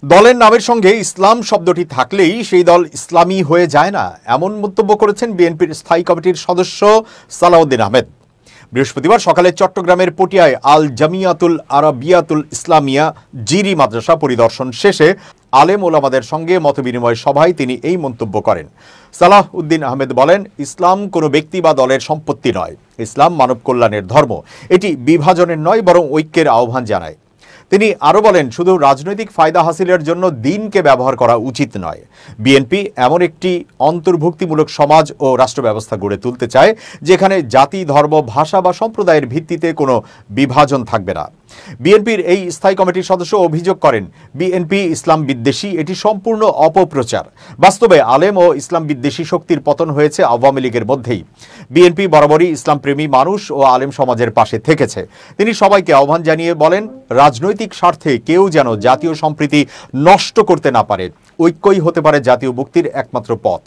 দলের নামের সঙ্গে ইসলাম শব্দটি থাকলেই সেই দল ইসলামী হয়ে যায় না, এমন মন্তব্য করেছেন বিএনপির স্থায়ী কমিটির সদস্য সালাউদ্দিন আহমেদ। বৃহস্পতিবার সকালে চট্টগ্রামের পটিয়ায় আল জামিয়াতুল আরাবিয়াতুল ইসলামিয়া জিরি মাদ্রাসা পরিদর্শন শেষে আলেম ওলামাদের সঙ্গে মতবিনিময় সভায় তিনি এই মন্তব্য করেন। সালাউদ্দিন আহমেদ বলেন, ইসলাম কোনো ব্যক্তি বা দলের সম্পত্তি নয়। ইসলাম মানব কল্যাণের ধর্ম। এটি বিভাজনের নয়, বরং ঐক্যের আহ্বান জানায়। তিনি আরও বলেন, শুধু রাজনৈতিক ফায়দা হাসিলের জন্য দিনকে ব্যবহার করা উচিত নয়। বিএনপি এমন একটি অন্তর্ভুক্তিমূলক সমাজ ও রাষ্ট্র ব্যবস্থা গড়ে তুলতে চায় যেখানে জাতি, ধর্ম, ভাষা বা সম্প্রদায়ের ভিত্তিতে কোনো বিভাজন থাকবে না। বিএনপির এই স্থায়ী কমিটির সদস্য অভিযোগ করেন, বিএনপি ইসলাম বিদ্বেষী, এটি সম্পূর্ণ অপপ্রচার। বাস্তবে আলেম ও ইসলাম বিদ্বেষী শক্তির পতন হয়েছে আওয়ামী লীগের মধ্যেই। বিএনপি বরাবরই ইসলামপ্রেমী মানুষ ও আলেম সমাজের পাশে থেকেছে। তিনি সবাইকে আহ্বান জানিয়ে বলেন, রাজনৈতিক স্বার্থে কেউ যেন জাতীয় সম্প্রীতি নষ্ট করতে না পারে। ঐক্যই হতে পারে জাতীয় মুক্তির একমাত্র পথ।